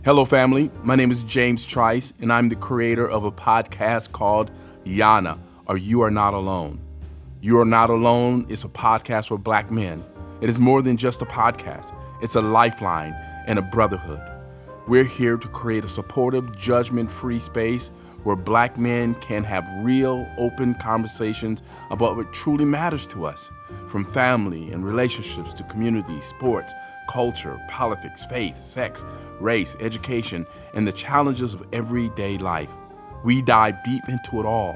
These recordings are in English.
Hello, family. My name is James Trice, and I'm the creator of a podcast called YANA, or You Are Not Alone. You Are Not Alone is a podcast for Black men. It is more than just a podcast. It's a lifeline and a brotherhood. We're here to create a supportive, judgment-free space where Black men can have real, open conversations about what truly matters to us, from family and relationships to community, sports, culture, politics, faith, sex, race, education, and the challenges of everyday life. We dive deep into it all.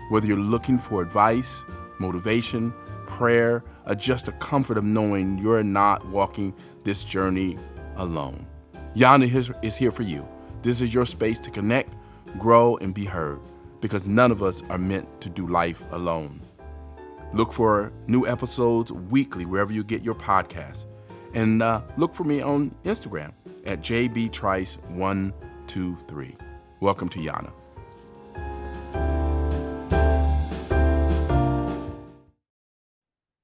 Whether you're looking for advice, motivation, prayer, or just the comfort of knowing you're not walking this journey alone. Yana is here for you. This is your space to connect, grow, and be heard, because none of us are meant to do life alone. Look for new episodes weekly wherever you get your podcasts. And look for me on Instagram at jbtrice123. Welcome to Yana.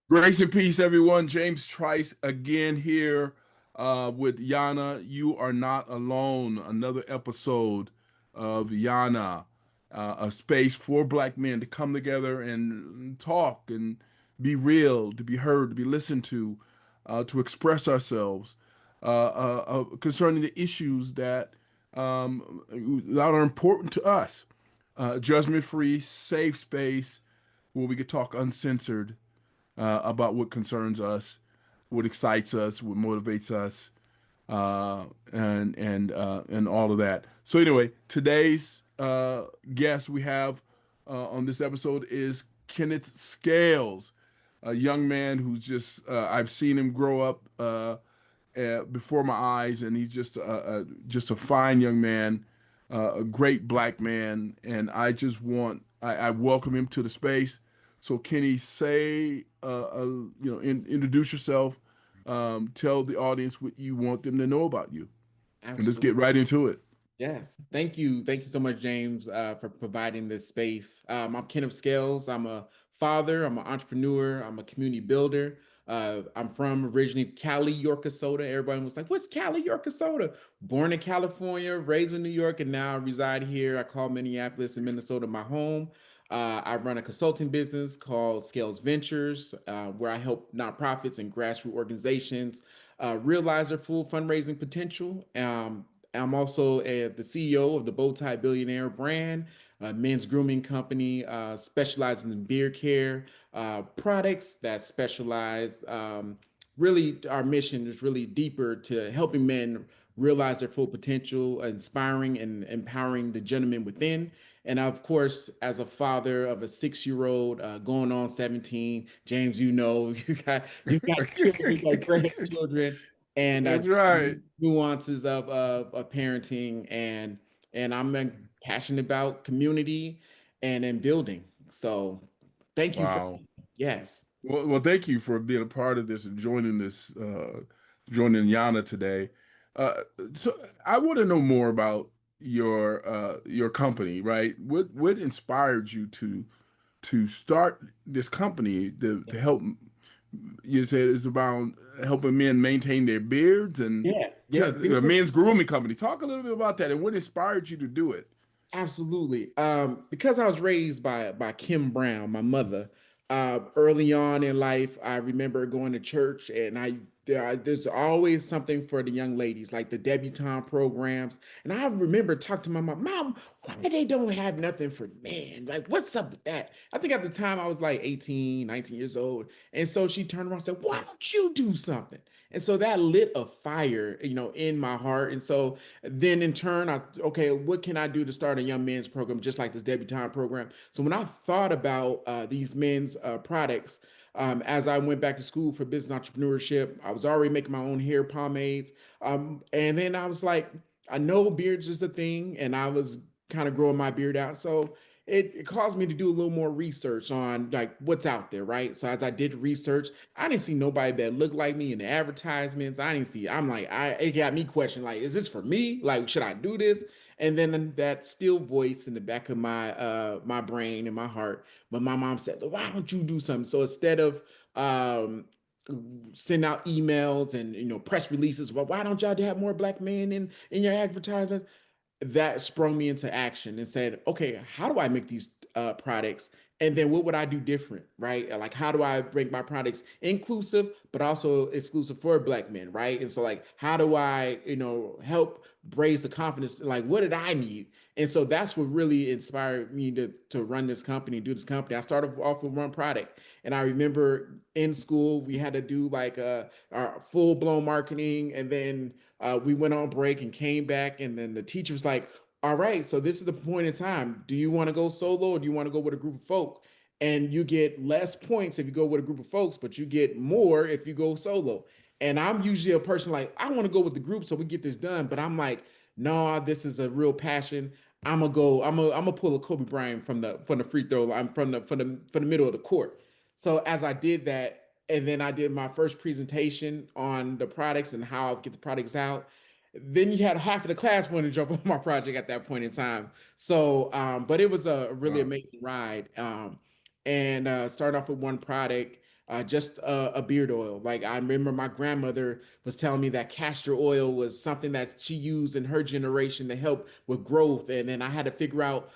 Grace and peace, everyone. James Trice again here with Yana. You Are Not Alone. Another episode of Yana, a space for Black men to come together and talk and be real, to be heard, to be listened to express ourselves concerning the issues that are important to us. Judgment-free, safe space where we could talk uncensored about what concerns us, what excites us, what motivates us, and all of that. So anyway, today's guest we have on this episode is Kenneth Scales, a young man who's just I've seen him grow up before my eyes, and he's just a fine young man, a great Black man, and I welcome him to the space. So Kenny, say introduce yourself, tell the audience what you want them to know about you, and let's get Absolutely. right into it. Yes. Thank you. Thank you so much, James, for providing this space. I'm Kenneth Scales. I'm a father. I'm an entrepreneur. I'm a community builder. I'm from originally Cali, York-a-Soda. Everybody was like, "What's Cali, York-a-Soda?" Born in California, raised in New York, and now I reside here. I call Minneapolis and Minnesota my home. I run a consulting business called Scales Ventures, where I help nonprofits and grassroots organizations realize their full fundraising potential. I'm also the CEO of the Bowtie Billionaire brand, a men's grooming company specializing in beard care products that specialize. Really, our mission is really deeper to helping men realize their full potential, inspiring and empowering the gentleman within. And of course, as a father of a 6-year-old going on 17, James, you got children, you got grandchildren, and That's right. nuances of parenting, and I'm passionate about community and building. So thank you for Wow. yes. Well, thank you for being a part of this and joining Yana today. Uh, so I want to know more about your company, right? What inspired you to start this company to help? You said it's about helping men maintain their beards and Yes, yeah, a men's grooming company. Talk a little bit about that and what inspired you to do it. absolutely. Because I was raised by Kim Brown, my mother. Early on in life, I remember going to church, and there's always something for the young ladies, like the debutante programs. And I remember talking to my mom, "Mom, why they don't have nothing for men? Like, what's up with that?" I think at the time I was like 18, 19 years old. And so she turned around and said, "Why don't you do something?" And so that lit a fire, in my heart. And so then in turn, okay, what can I do to start a young men's program just like this debutante program? So when I thought about these men's products, as I went back to school for business entrepreneurship, I was already making my own hair pomades. And then I was like, I know beards is a thing, and I was kind of growing my beard out. So it caused me to do a little more research on like what's out there, right? So as I did research, I didn't see nobody that looked like me in the advertisements. I didn't see. I'm like, it got me questioning, like, is this for me? Like, should I do this? And then that still voice in the back of my brain and my heart. But my mom said, "Why don't you do something?" So instead of send out emails and press releases. Well, why don't y'all have more black men in your advertisements? That sprung me into action and said, okay, how do I make these products? And then what would I do different, right? Like, how do I make my products inclusive, but also exclusive for black men, right? And so, like, how do I, help raise the confidence? Like, what did I need? And so that's what really inspired me to run this company, do this company. I started off with one product, and I remember in school we had to do like our full blown marketing, and then we went on break and came back, and then the teacher was like, "All right, so this is the point in time. Do you want to go solo or do you want to go with a group of folk?" And you get less points if you go with a group of folks, but you get more if you go solo. And I'm usually a person like, I want to go with the group so we get this done. But I'm like, no, this is a real passion. I'm gonna go. I'm gonna pull a Kobe Bryant from the free throw line from the middle of the court. So as I did that, and then I did my first presentation on the products and how I get the products out. Then you had half of the class want to jump on my project at that point in time. So, but it was a really Wow. amazing ride. And Start off with one product, just a beard oil. Like I remember my grandmother was telling me that castor oil was something that she used in her generation to help with growth, and then I had to figure out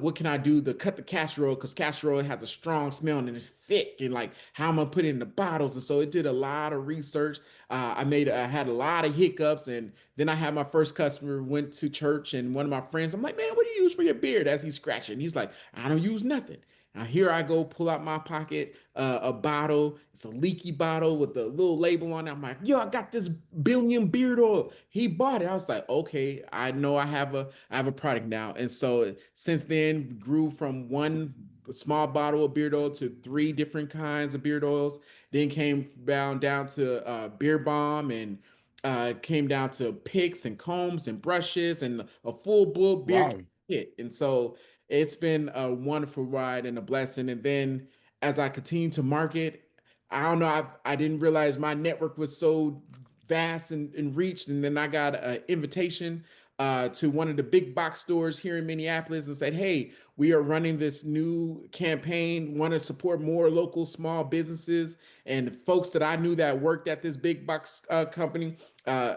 what can I do to cut the castor oil because castor oil has a strong smell and it's thick, and like how I'm gonna put it in the bottles. And so it did a lot of research. I had a lot of hiccups, and then I had my first customer went to church, and one of my friends, I'm like, man, what do you use for your beard? As he's scratching, he's like, I don't use nothing. Now here I go, pull out my pocket, a bottle. It's a leaky bottle with the little label on it. I'm like, yo, I got this billion beard oil. He bought it. I was like, okay, I know I have a product now. And so since then, grew from one small bottle of beard oil to three different kinds of beard oils. Then came down to beard balm, and came down to picks and combs and brushes and a full blow beard Wow. kit. And so it's been a wonderful ride and a blessing. And then as I continue to market, I don't know, I didn't realize my network was so vast and reached. And then I got an invitation to one of the big box stores here in Minneapolis and said, hey, we are running this new campaign, want to support more local small businesses. And folks that I knew that worked at this big box company, uh,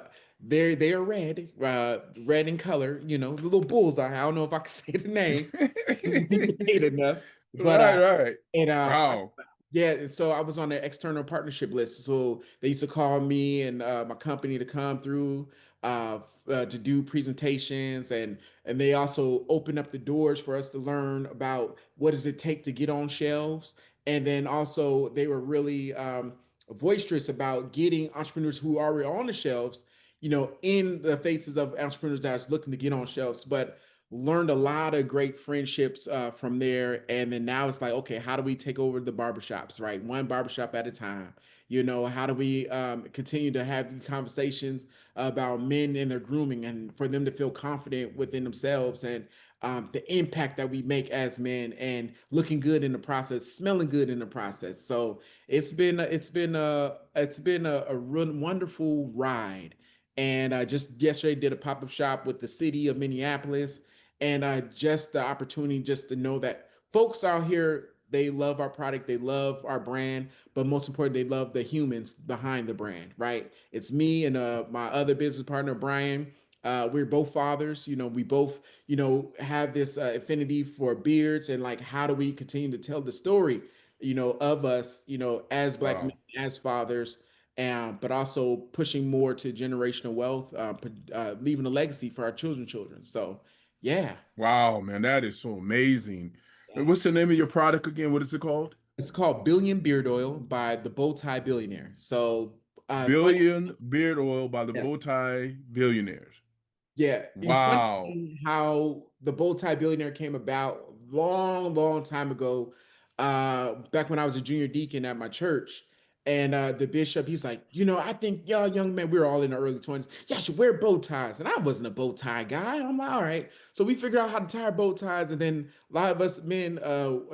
they are red in color, the little bullseye. I don't know if I can say the name. Paid enough, but Right, right. and Wow. yeah, and so I was on the external partnership list. So they used to call me and my company to come through to do presentations, and they also open up the doors for us to learn about what does it take to get on shelves. And then also they were really boisterous about getting entrepreneurs who are already on the shelves, in the faces of entrepreneurs that's looking to get on shelves. But learned a lot of great friendships from there. And then now it's like, okay, how do we take over the barbershops, right? One barbershop at a time. How do we continue to have these conversations about men and their grooming and for them to feel confident within themselves, and the impact that we make as men and looking good in the process, smelling good in the process. So it's been a real wonderful ride. And just yesterday did a pop-up shop with the city of Minneapolis, and just the opportunity just to know that folks out here, they love our product, they love our brand, but most importantly, they love the humans behind the brand, right? It's me and my other business partner, Brian. We're both fathers. We both have this affinity for beards, and like how do we continue to tell the story of us as black men, Wow. as fathers, but also pushing more to generational wealth, leaving a legacy for our children. So, yeah, Wow, man, that is so amazing. And what's the name of your product again? What is it called? it's called Billion Beard Oil by the Bowtie Billionaire. So, funny, Billion Beard Oil by the yeah, Bowtie Billionaires. yeah, and funny Wow. thing how the Bowtie Billionaire came about long, long time ago. Back when I was a junior deacon at my church, and the bishop, he's like, I think y'all young men, we were all in the early 20s, y'all should wear bow ties. And I wasn't a bow tie guy. I'm like, all right. So we figured out how to tie bow ties, and then a lot of us men,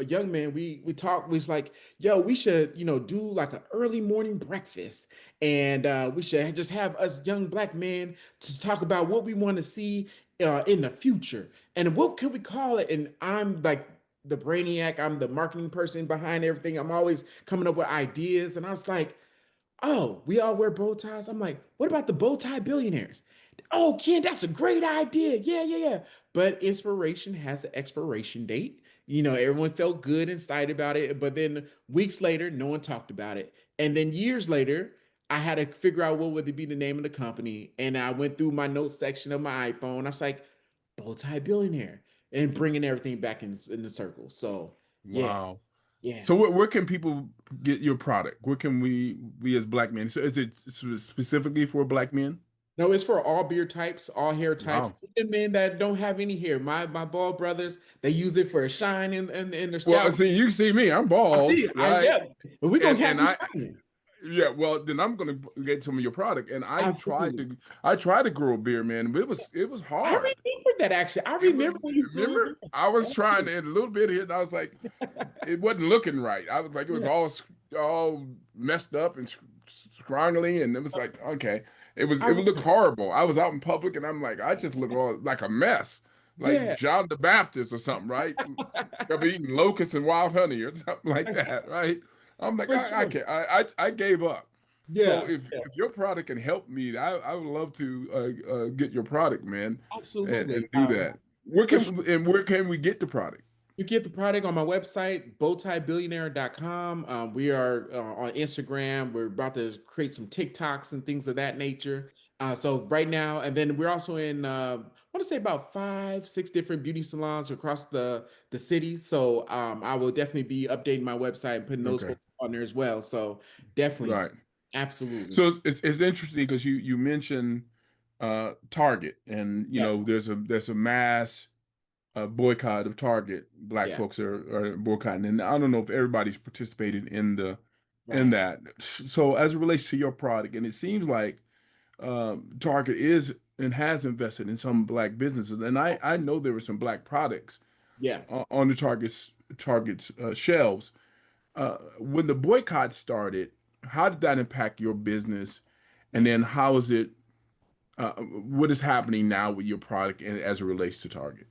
young men, we talked. We was like, yo, we should, do like an early morning breakfast, and we should just have us young black men to talk about what we want to see in the future, and what could we call it. And I'm like the brainiac, I'm the marketing person behind everything. I'm always coming up with ideas, and I was like, oh, we all wear bow ties. I'm like, what about the bow tie billionaires? Oh, Ken, that's a great idea. Yeah, yeah, yeah. But inspiration has an expiration date. Everyone felt good and excited about it. But then weeks later, no one talked about it. And then years later, I had to figure out what would be the name of the company. And I went through my notes section of my iPhone. I was like, bow tie billionaire, and bringing everything back in the circle. So, yeah, Wow. yeah. So where can people get your product? Where can we as black men? So is it specifically for black men? No, it's for all beard types, all hair types, Wow. even men that don't have any hair. My bald brothers, they use it for a shine in their Well, scalp. see, you see me, I'm I bald, see it. right? Yeah, but we're gonna have And you I shining. yeah, well, then I'm gonna get some of your product. And Absolutely. I tried to grow a beard, man, but it was I hard. remember that actually. I It remember was when you grew a remember beard. I was trying Absolutely. to a little bit here, and I was like, it wasn't looking right. I was like, it was Yeah. all messed up and scroungly, and it was like, okay, I it would look remember. horrible. I was out in public, and I'm like, I just look all like a mess, like Yeah. John the Baptist or something, right? Of eating locusts and wild honey or something like that, right? I'm like, For I sure. can't, I gave up. So Yeah. Yeah. if your product can help me, I would love to get your product, man, and Absolutely. do that. For sure. Where can we get the product? You get the product on my website, bowtiebillionaire.com. We are on Instagram. We're about to create some TikToks and things of that nature. So right now, and then we're also in, I want to say about 5, 6 different beauty salons across the city. So I will definitely be updating my website and putting those Okay, photos on there as well. So definitely, right. absolutely, So it's interesting because you mentioned Target, and yes, there's a mass boycott of Target. Black yeah, folks are boycotting, and I don't know if everybody's participated in right, that. So as it relates to your product, and it seems like Target is and has invested in some black businesses, and I know there were some black products yeah. on the Target's shelves. When the boycott started, how did that impact your business? And then how is it? What is happening now with your product and as it relates to Target?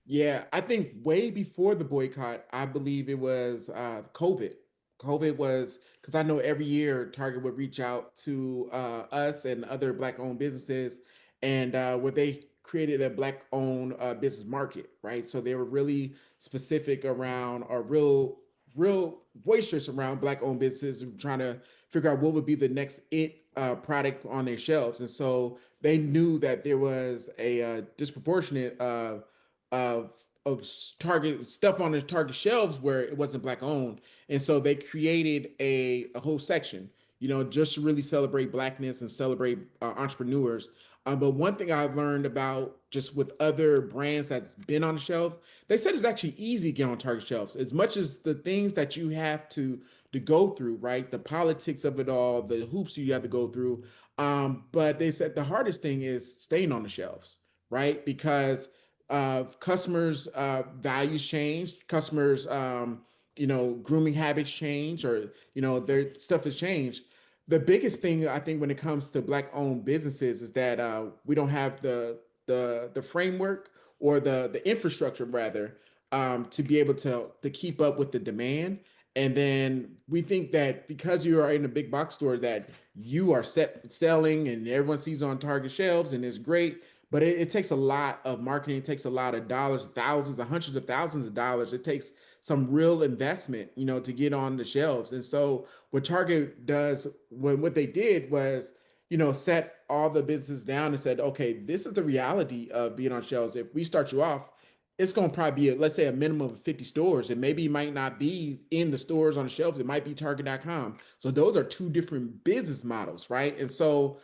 Yeah, I think way before the boycott, I believe it was COVID. COVID was because I know every year Target would reach out to us and other Black-owned businesses, and where they created a Black-owned business market, right? So they were really specific around, or real boisterous around Black-owned businesses, trying to figure out what would be the next product on their shelves, and so they knew that there was a disproportionate of Target stuff on the Target shelves where it wasn't black owned, and so they created a whole section, just to really celebrate blackness and celebrate entrepreneurs. But one thing I've learned about just with other brands that's been on the shelves, they said it's actually easy to get on Target shelves. As much as the things that you have to go through, right? The politics of it all, the hoops you have to go through. But they said the hardest thing is staying on the shelves, right? Because customers values change, customers grooming habits change, or their stuff has changed. The biggest thing I think when it comes to black owned businesses is that we don't have the framework, or the infrastructure rather, to be able to keep up with the demand. And then we think that because you are in a big box store, that you are set selling and everyone sees on Target shelves and it's great, but it takes a lot of marketing. It takes a lot of dollars, thousands, and hundreds of thousands of dollars. It takes some real investment, to get on the shelves. And so what Target does, when what they did was, set all the businesses down and said, okay, this is the reality of being on shelves. If we start you off, it's going to probably be, let's say, a minimum of 50 stores. And maybe it might not be in the stores on the shelves. It might be Target.com. So those are two different business models, right? And so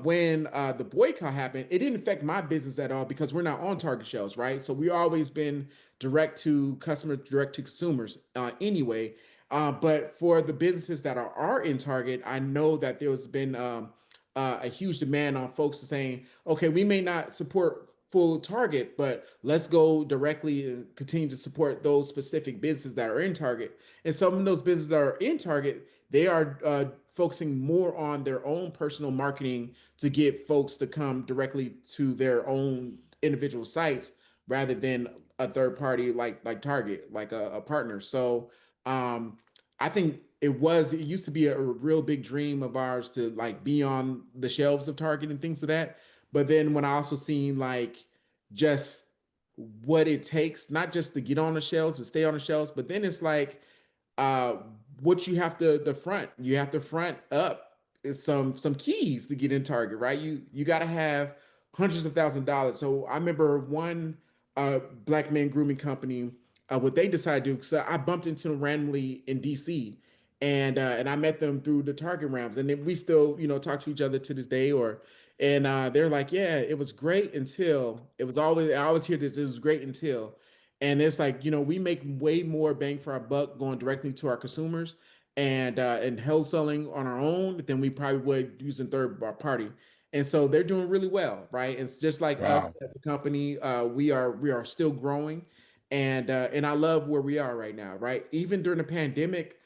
when the boycott happened, it didn't affect my business at all because we're not on Target shelves, right? So we always been direct to customers, direct to consumers anyway. But for the businesses that are in Target, I know that there's been a huge demand on folks saying, okay, we may not support full Target, but let's go directly and continue to support those specific businesses that are in Target. And some of those businesses that are in Target, they are focusing more on their own personal marketing to get folks to come directly to their own individual sites rather than a third party like Target, like a partner. So um, I think it used to be a real big dream of ours to like be on the shelves of Target and things of that. But then when I also seen like just what it takes, not just to get on the shelves and stay on the shelves, but then it's like uh what you have to the front you have to front up is some keys to get in Target, right? You got to have hundreds of $1,000s. So I remember one black man grooming company, what they decided to do, because I bumped into them randomly in DC, and I met them through the Target rounds, and then we still talk to each other to this day. Or and they're like, yeah, it was great until it was always I always hear this, it was great until. And it's like, we make way more bang for our buck going directly to our consumers and wholesaling on our own than we probably would using third party. And so they're doing really well, right? It's just like us Wow. as a company. We are still growing, and I love where we are right now, right? Even during the pandemic,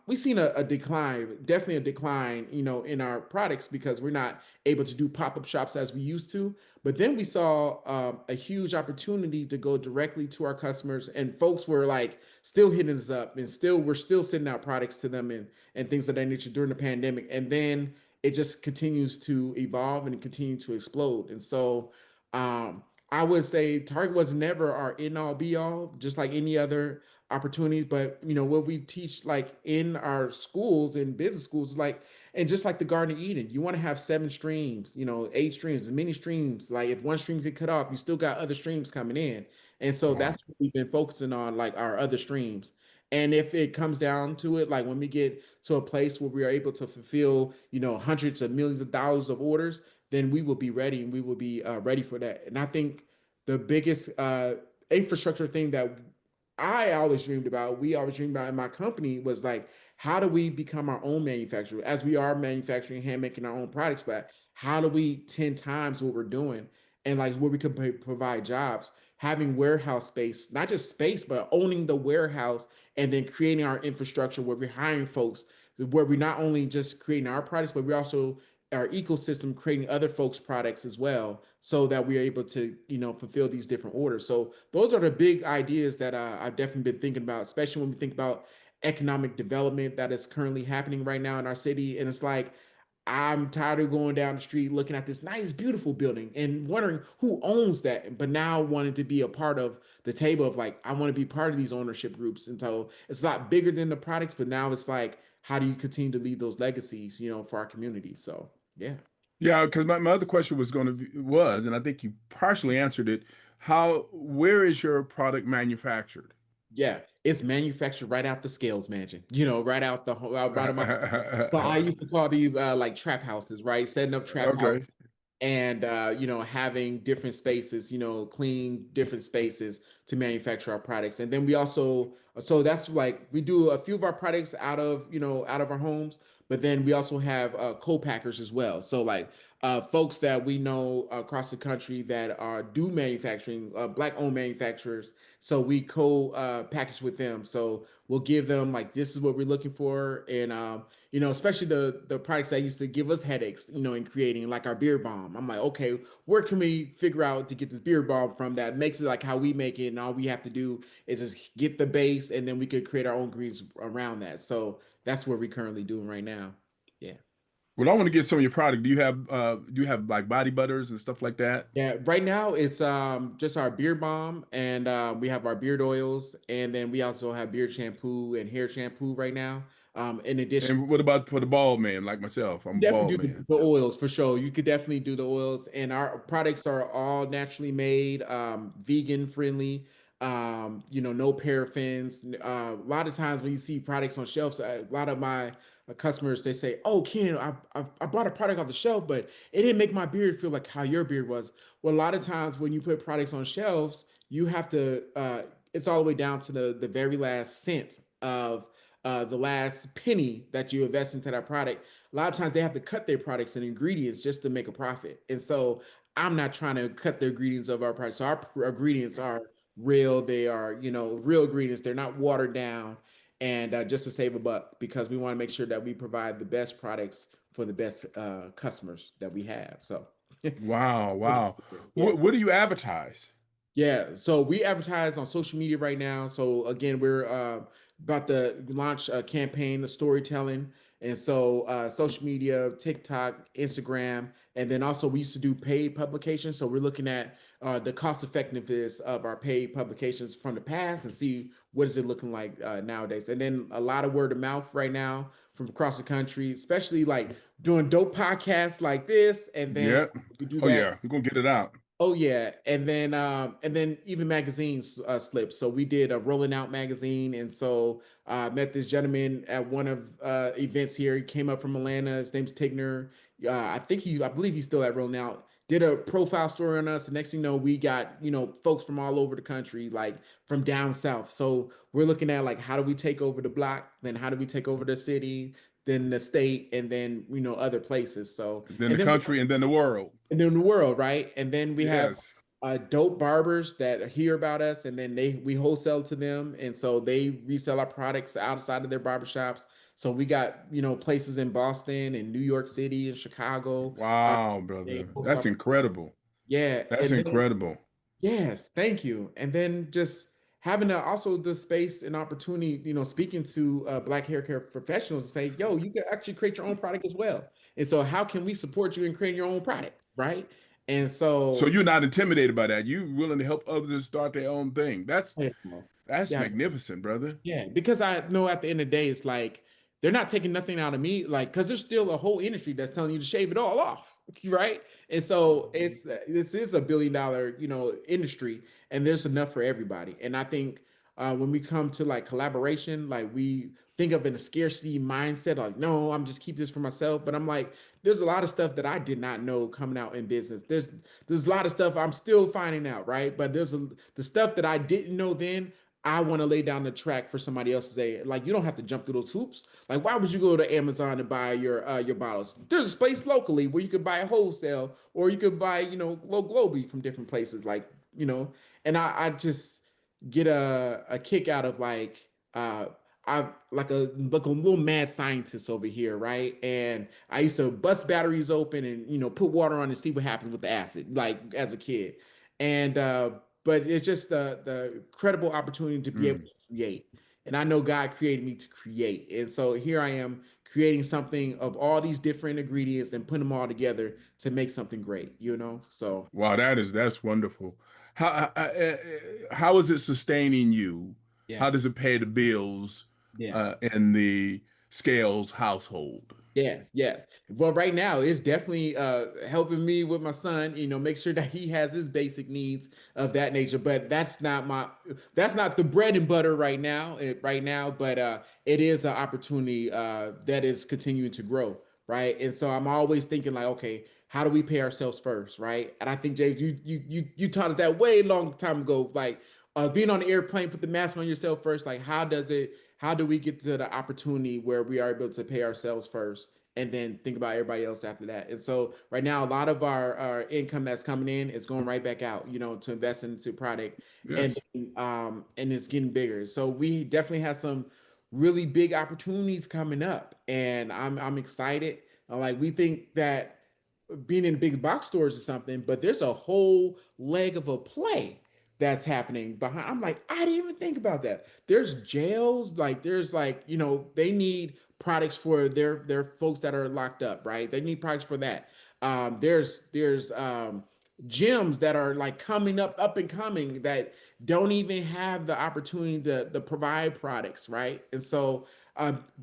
we've seen a decline, definitely a decline, in our products because we're not able to do pop-up shops as we used to. But then we saw a huge opportunity to go directly to our customers, and folks were like still hitting us up, and we're still sending out products to them and things of that nature during the pandemic. And then it just continues to evolve and continue to explode. And so I would say Target was never our end all be all, just like any other opportunities. But what we teach like in our schools and business schools, like, and just like the Garden of Eden, you want to have 7 streams, 8 streams, as many streams. Like if one stream get cut off, you still got other streams coming in. And so Wow. that's what we've been focusing on, like our other streams. And if it comes down to it, like when we get to a place where we are able to fulfill, hundreds of millions of dollars of orders, then we will be ready, and we will be ready for that. And I think the biggest infrastructure thing that I always dreamed about, we always dreamed about in my company, was like, how do we become our own manufacturer? As we are manufacturing, hand making our own products, but how do we 10 times what we're doing, and like where we could provide jobs, having warehouse space, not just space, but owning the warehouse, and then creating our infrastructure where we're hiring folks, where we're not only just creating our products, but we're also our ecosystem creating other folks' products as well, so that we're able to fulfill these different orders. So those are the big ideas that I've definitely been thinking about, especially when we think about economic development that is currently happening right now in our city. And it's like, I'm tired of going down the street looking at this nice, beautiful building and wondering who owns that, but now wanting to be a part of the table of like, I want to be part of these ownership groups. And so it's a lot bigger than the products, but now it's like, how do you continue to leave those legacies, for our community? So yeah. Yeah, because my other question was going to be, was, and I think you partially answered it. Where is your product manufactured? Yeah, it's manufactured right out the Scales mansion, right out the right of my. So I used to call these like trap houses, right? Setting up trap house, Okay. and having different spaces, clean different spaces to manufacture our products. And then we also, so that's like we do a few of our products out of our homes, but then we also have co-packers as well. So like folks that we know across the country that are do manufacturing, black owned manufacturers, so we package with them. So we'll give them like, this is what we're looking for. And especially the products that used to give us headaches, in creating, like our beer bomb. I'm like, okay, where can we figure out to get this beer bomb from that makes it like how we make it, and all we have to do is just get the base, and then we could create our own greens around that. So that's what we're currently doing right now. Yeah. Well, I want to get some of your product. Do you have like body butters and stuff like that? Yeah, right now it's just our beard balm, and we have our beard oils, and then we also have beard shampoo and hair shampoo right now. In addition, And what about for the bald man like myself? I'm a bald definitely do the, man. the oils for sure. You could definitely do the oils, and our products are all naturally made, vegan friendly. No paraffins. A lot of times when you see products on shelves, a lot of my customers, they say, "Oh, Ken, I bought a product off the shelf, but it didn't make my beard feel like how your beard was." Well, a lot of times when you put products on shelves, you have to. It's all the way down to the very last cent of the last penny that you invest into that product. A lot of times they have to cut their products and ingredients just to make a profit. And so I'm not trying to cut the ingredients of our product. So our ingredients are real. They are, real ingredients. They're not watered down. And just to save a buck, because we want to make sure that we provide the best products for the best customers that we have. So Wow, wow. yeah. What do you advertise? Yeah, so we advertise on social media right now. So again, we're about to launch a campaign of storytelling, and so social media, TikTok, Instagram, and then also we used to do paid publications. So we're looking at the cost effectiveness of our paid publications from the past and see what is it looking like nowadays. And then a lot of word of mouth right now from across the country, especially like doing dope podcasts like this, and then Yeah. we do Oh that. yeah, we're gonna get it out. Oh yeah, and then even magazines slips. So we did a Rolling Out magazine, and so met this gentleman at one of events here. He came up from Atlanta. His name's Tigner. I believe he's still at Rolling Out. Did a profile story on us. The next thing you know, we got folks from all over the country, like from down south. So we're looking at like how do we take over the block, then how do we take over the city, then the state, and then other places. So Then and the then we country and then the world. and in the world, right? And then we have Yes. dope barbers that hear about us, and then we wholesale to them, and so they resell our products outside of their barbershops. So we got places in Boston and New York City and Chicago. Wow, They brother. host That's our incredible. yeah, That's and then incredible. yes, thank you. And then just having also the space and opportunity, speaking to Black hair care professionals and say, yo, you can actually create your own product as well. And so how can we support you in creating your own product, right? And So so you're not intimidated by that. You willing to help others start their own thing. yeah, That's yeah, magnificent, brother. yeah, because I know at the end of the day, it's like they're not taking nothing out of me, like because there's still a whole industry that's telling you to shave it all off, right? And so this is $1 billion, industry, and there's enough for everybody. And I think when we come to like collaboration, like we think of in a scarcity mindset, like no, I'm just keep this for myself. But I'm like, there's a lot of stuff that I did not know coming out in business. There's a lot of stuff I'm still finding out, right? But the stuff that I didn't know then. I want to lay down the track for somebody else to say, like, you don't have to jump through those hoops. Like, why would you go to Amazon and buy your bottles? There's a space locally where you could buy a wholesale, or you could buy, globally from different places. Like, and I just get a kick out of like I like a little mad scientist over here, right? And I used to bust batteries open and put water on and see what happens with the acid, like as a kid. And but it's just the incredible opportunity to be able Mm. to create. And I know God created me to create. And so here I am creating something of all these different ingredients and putting them all together to make something great. So Wow, that's wonderful. How is it sustaining you? yeah. How does it pay the bills Yeah. in the Scales household? Yes, yes. Well, right now it's definitely helping me with my son, make sure that he has his basic needs of that nature. But that's not the bread and butter right now, but it is an opportunity that is continuing to grow, right? And so I'm always thinking like, okay, how do we pay ourselves first, right? And I think James, you taught us that way long time ago, like being on the airplane, put the mask on yourself first. Like, how do we get to the opportunity where we are able to pay ourselves first and then think about everybody else after that? And so right now, a lot of our income that's coming in is going right back out, to invest into product, and Yes. and it's getting bigger. So we definitely have some really big opportunities coming up, and I'm excited. Like we think that being in big box stores or something, but there's a whole leg of a play that's happening behind. I'm like, I didn't even think about that. There's jails, like there's like, they need products for their folks that are locked up, right? They need products for that. There's gyms that are like coming up and coming that don't even have the opportunity to provide products, right? And so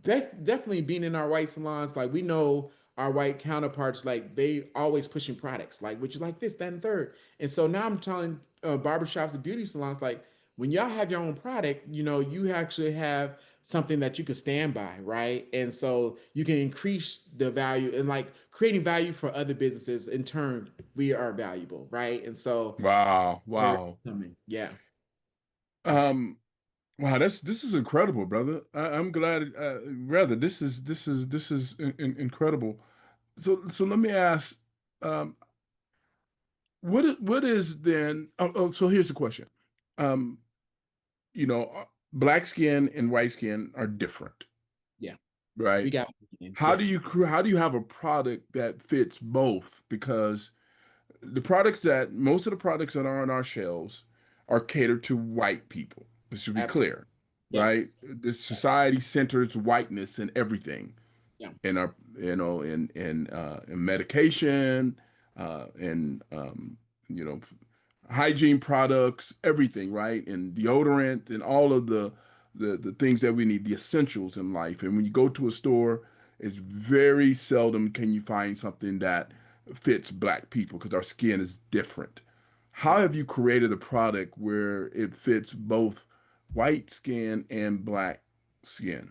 that's definitely being in our white salons, like we know our white counterparts, like they always pushing products, like would you like this, that, and third. And so now I'm telling barbershops and beauty salons, like when y'all have your own product, you actually have something that you can stand by, right? And so you can increase the value and like creating value for other businesses. In turn, we are valuable, right? And so Wow. we're Wow. coming, yeah, Um, wow, this is incredible, brother. I'm glad. Rather, this is incredible. So let me ask, um, what is then? So here's the question. Um, black skin and white skin are different, yeah, we right? got, yeah, How do you have a product that fits both? Because most of the products that are on our shelves. are catered to white people. This should be Absolutely. clear, right? Yes. The society centers whiteness in everything, Yeah. in our, in medication, and you know, hygiene products, everything, right? And deodorant and all of the things that we need, the essentials in life. And when you go to a store, it's very seldom can you find something that fits black people because our skin is different. How have you created a product where it fits both white skin and black skin?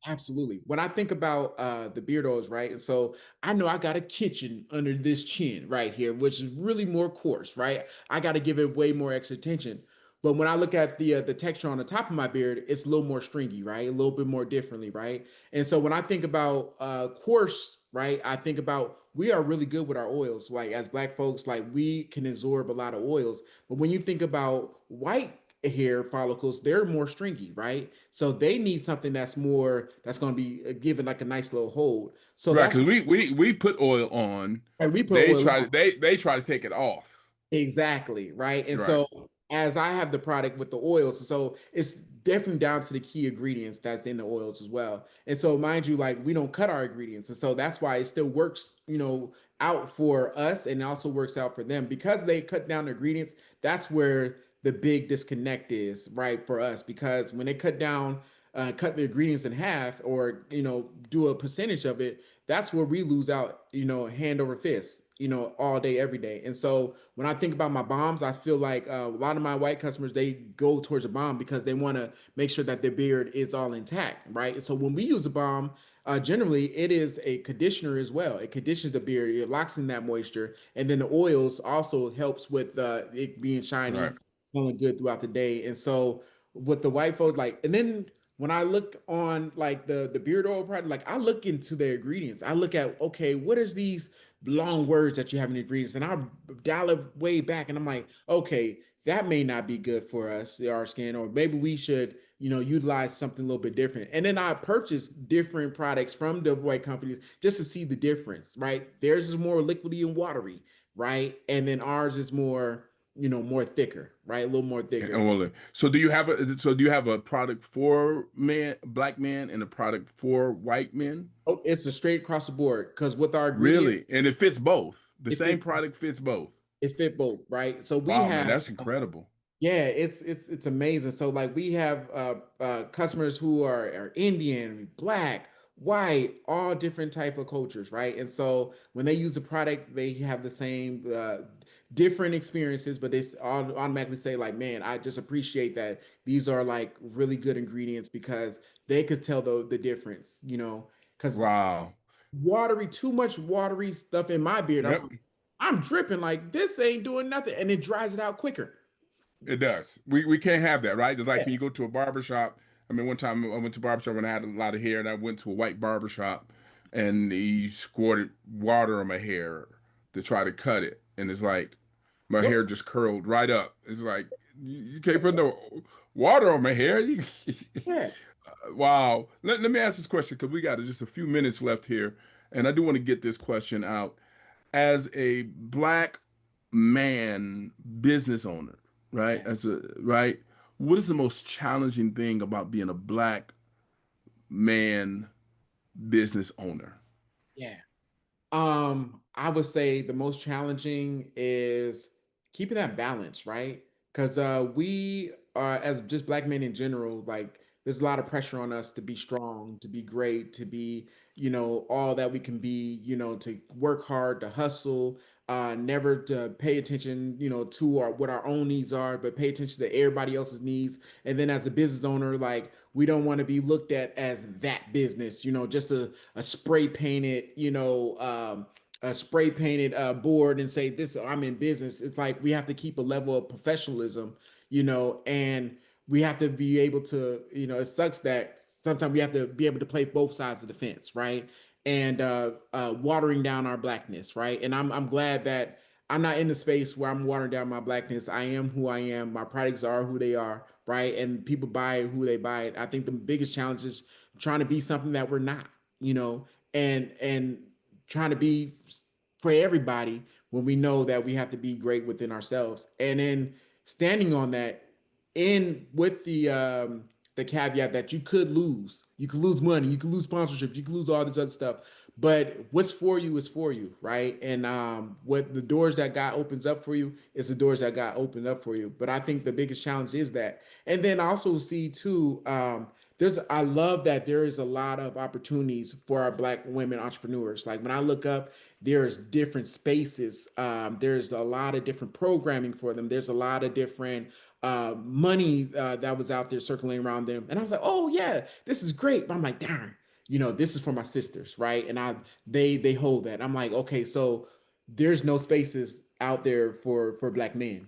Absolutely. When I think about the beard oils, right? And so I know I got a kitchen under this chin right here, which is really more coarse, right? I got to give it way more extra attention. But when I look at the texture on the top of my beard, it's a little more stringy, right? A little bit more differently, right? And so when I think about coarse, right, I think about we are really good with our oils. Like as black folks, like we can absorb a lot of oils. But when you think about white hair follicles, they're more stringy, right? So they need something that's more that's going to be given like a nice little hold. So Right, that's because we put oil on, why we put they oil try to on. they try to take it off. Exactly, right? And Right, so as I have the product with the oils, so it's definitely down to the key ingredients that's in the oils as well. And so mind you, like we don't cut our ingredients. And so that's why it still works, out for us and it also works out for them because they cut down the ingredients. That's where the big disconnect is, right, for us. Because when they cut the ingredients in half or do a percentage of it, that's where we lose out, hand over fist, all day, every day. And so when I think about my bombs, I feel like a lot of my white customers, they go towards a bomb because they want to make sure that their beard is all intact, right? And so when we use a bomb, generally it is a conditioner as well. It conditions the beard, it locks in that moisture, and then the oils also helps with it being right. shiny, smelling good throughout the day. And so with the white folks, like, and then when I look on like the beard oil product, like I look into their ingredients. I look at, okay, what is these long words that you have in the ingredients? And I'll dial it way back and I'm like, okay, that may not be good for us, our skin, or maybe we should, utilize something a little bit different. And then I purchase different products from the white companies just to see the difference, right? Theirs is more liquidy and watery, right? And then ours is more, more thicker, right? A little more thicker. So do you have a product for men, black men, and a product for white men? Oh, it's a straight across the board because with our ingredients, Really? And it fits both. The it same fit product fits both. it fit both, right? So we Wow, man, have that's incredible. yeah, it's amazing. So like we have customers who are Indian, black, white, all different type of cultures, right? And so when they use the product, they have the same different experiences, but they automatically say like, man, I just appreciate that these are like really good ingredients because they could tell the difference, because Wow. too much watery stuff in my beard. Yep. I'm dripping like this ain't doing nothing, and it dries it out quicker. It does. We can't have that, right? It's like Yeah, when you go to a barber shop. I mean, one time I went to a barber shop and I had a lot of hair, and I went to a white barber shop, and he squirted water on my hair to try to cut it, and it's like my yep, hair just curled right up. It's like you can't put no water on my hair. yeah, Wow. Let me ask this question because we got just a few minutes left here, and I do want to get this question out. As a black man business owner, right? yeah, What is the most challenging thing about being a black man business owner? yeah. I would say the most challenging is keeping that balance, right? Because we are, as just black men in general, like there's a lot of pressure on us to be strong, to be great, to be, all that we can be, to work hard, to hustle, never to pay attention, to what our own needs are, but pay attention to everybody else's needs. And then as a business owner, like we don't want to be looked at as that business, just a spray painted, a spray painted board and say this I'm in business. It's like we have to keep a level of professionalism, and we have to be able to, it sucks that sometimes we have to be able to play both sides of the fence, right? And watering down our blackness, right? And I'm glad that I'm not in the space where I'm watering down my blackness. I am who I am. My products are who they are, right? And people buy who they buy it. I think the biggest challenge is trying to be something that we're not, and trying to be for everybody when we know that we have to be great within ourselves. And then standing on that, in with the caveat that you could lose money, you could lose sponsorships, you could lose all this other stuff. But what's for you is for you, right? And what the doors that God opens up for you is the doors that God opened up for you. But I think the biggest challenge is that. And then I also see too, I love that there is a lot of opportunities for our Black women entrepreneurs. Like when I look up, there's different spaces. There's a lot of different programming for them. There's a lot of different money that was out there circling around them. And I was like, oh yeah, this is great. But I'm like, darn, this is for my sisters, right? And they hold that. I'm like, okay, so there's no spaces out there for Black men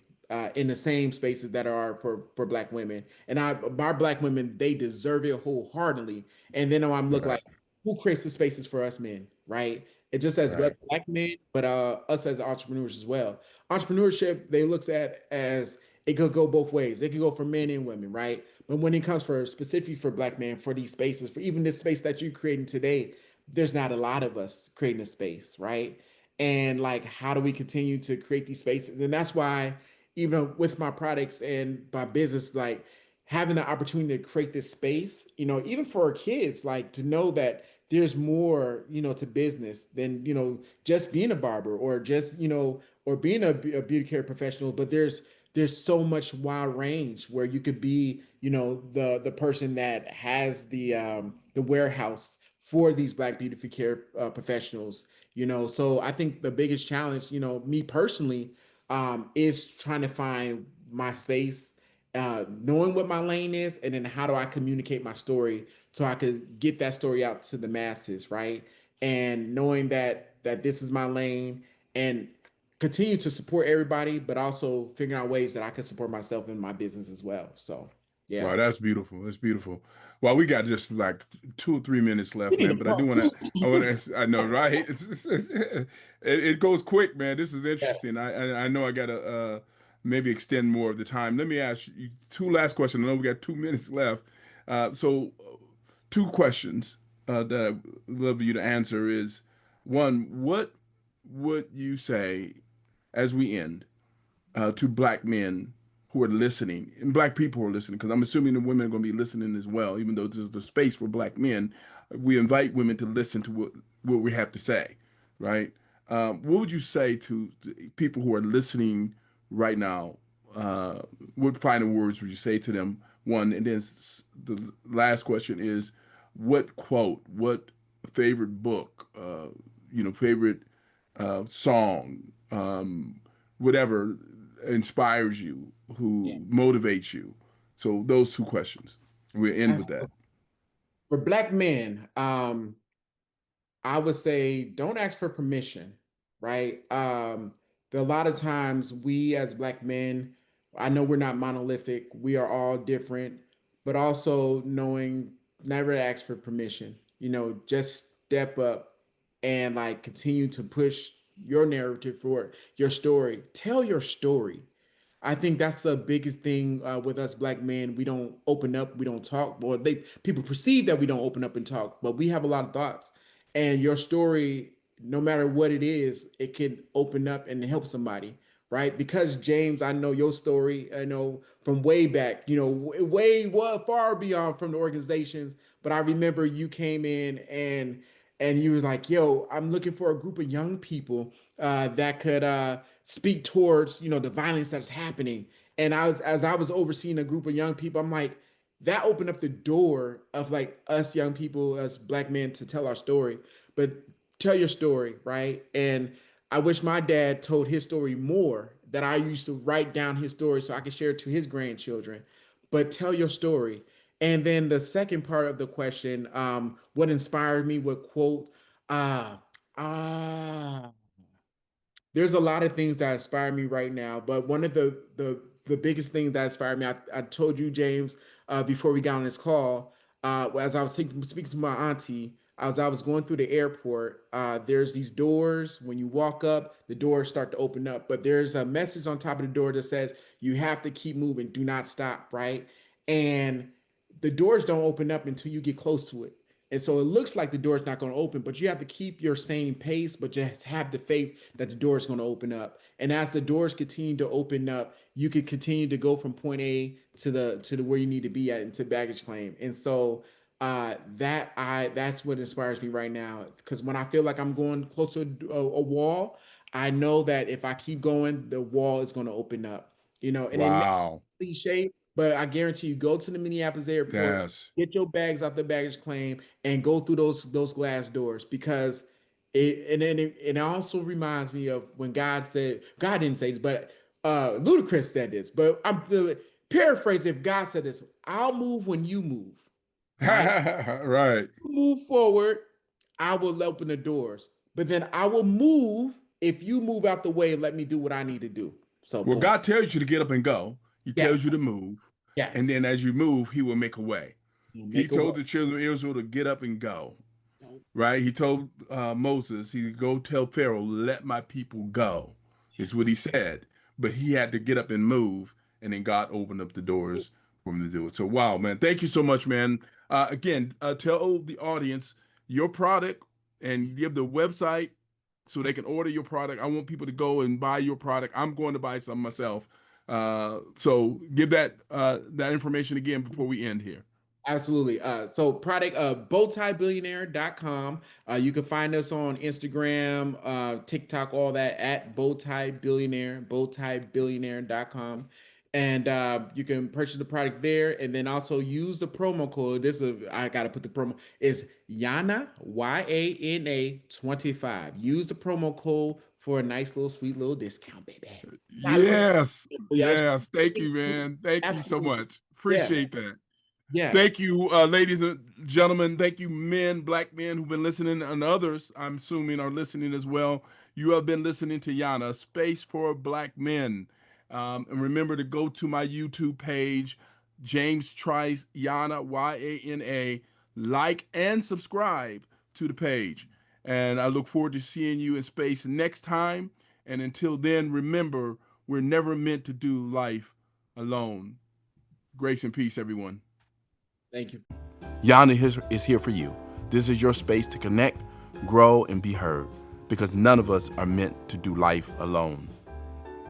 in the same spaces that are for Black women. And our Black women, they deserve it wholeheartedly. And then I'm look Right. like, who creates the spaces for us men, right? It just as Right. Black men, but us as entrepreneurs as well. Entrepreneurship, they looked at as it could go both ways. It could go for men and women, right? But when it comes for specifically for Black men, for these spaces, for even this space that you're creating today, there's not a lot of us creating a space, right? And like, how do we continue to create these spaces? And that's why, even with my products and my business, like having the opportunity to create this space, even for our kids, like to know that there's more, to business than, just being a barber or just, or being a beauty care professional, but there's so much wide range where you could be, the person that has the warehouse for these Black beauty care professionals. So I think the biggest challenge, me personally, is trying to find my space, knowing what my lane is, and then how do I communicate my story so I could get that story out to the masses, right? And knowing that this is my lane, and continue to support everybody, but also figuring out ways that I can support myself in my business as well. So, yeah. Wow, that's beautiful. That's beautiful. Well, we got just like 2 or 3 minutes left, man. But I do Oh, want to. I want to. I know, right? It goes quick, man. This is yeah. interesting. I know I gotta maybe extend more of the time. Let me ask you two last questions. I know we got 2 minutes left. Two questions that I'd love you to answer is one, what would you say as we end to Black men who are listening and Black people who are listening? Because I'm assuming the women are going to be listening as well, even though this is the space for Black men. We invite women to listen to what we have to say, right? What would you say to people who are listening right now? What final words would you say to them? One, and then the last question is, what quote, what favorite book, favorite song, whatever inspires you, Yeah. who motivates you. So those two questions. We'll end with that. For Black men, I would say don't ask for permission, right? A lot of times we as Black men, I know we're not monolithic, we are all different, but also knowing never to ask for permission, just step up and like continue to push your narrative forward, your story. Tell your story. I think that's the biggest thing with us Black men. We don't open up, we don't talk. Well, people perceive that we don't open up and talk, but we have a lot of thoughts. And your story, no matter what it is, it can open up and help somebody, right? Because James, I know your story, I know from way back, way far beyond from the organizations. But I remember you came in and you was like, "Yo, I'm looking for a group of young people that could speak towards, the violence that's happening." And as I was overseeing a group of young people, I'm like, that opened up the door of like us young people as Black men to tell our story. But tell your story, right? And I wish my dad told his story more, that I used to write down his story so I could share it to his grandchildren. But tell your story. And then the second part of the question, what inspired me, what quote? Ah, ah, there's a lot of things that inspire me right now, but one of the biggest things that inspired me, I told you, James, before we got on this call, as I was speaking to my auntie, as I was going through the airport, there's these doors. When you walk up, the doors start to open up, but there's a message on top of the door that says you have to keep moving, do not stop, right? And the doors don't open up until you get close to it. And so it looks like the door is not going to open, but you have to keep your same pace, but just have the faith that the door is going to open up. And as the doors continue to open up, you can continue to go from point A to the where you need to be at into baggage claim. And so that's what inspires me right now. Because when I feel like I'm going close to a wall, I know that if I keep going, the wall is going to open up. And it may Wow. be cliche, but I guarantee you, go to the Minneapolis airport, Yes. get your bags off the baggage claim, and go through those glass doors, because it also reminds me of when God didn't say this, but Ludacris said this, but I'm paraphrase. If God said this, I'll move when you move, right? Right. Move forward, I will open the doors, but then I will move if you move out the way and let me do what I need to do. So Well, boom. God tells you to get up and go. He tells Yes. you to move. And Yes. then as you move, he will make a way. You He make a way. told the children of Israel to get up and go. Right? He told Moses, he go tell Pharaoh, let my people go. Is what Yes. he said. But he had to get up and move, and then God opened up the doors for him to do it. So, wow, man. Thank you so much, man. Again, tell the audience your product and give the website so they can order your product. I want people to go and buy your product. I'm going to buy some myself. So give that information again before we end here. Absolutely. So product bowtiebillionaire.com. You can find us on Instagram, TikTok, all that at Bowtie Billionaire, bowtiebillionaire.com. And you can purchase the product there, and then also use the promo code. I gotta put the promo is YANA, YANA 25. Use the promo code for a nice little sweet little discount, baby. Gotta put Yes. yes. Yes. Thank you, man. Thank you so Absolutely. much. Yeah. Appreciate that. Thank Yes. you, ladies and gentlemen. Thank you, men, black men who've been listening, and others, I'm assuming, are listening as well. You have been listening to Yana, Space for Black Men. And remember to go to my YouTube page, James Trice, Yana, YANA. Like and subscribe to the page. And I look forward to seeing you in space next time. And until then, remember, we're never meant to do life alone. Grace and peace, everyone. Thank you. Yana is here for you. This is your space to connect, grow, and be heard, because none of us are meant to do life alone.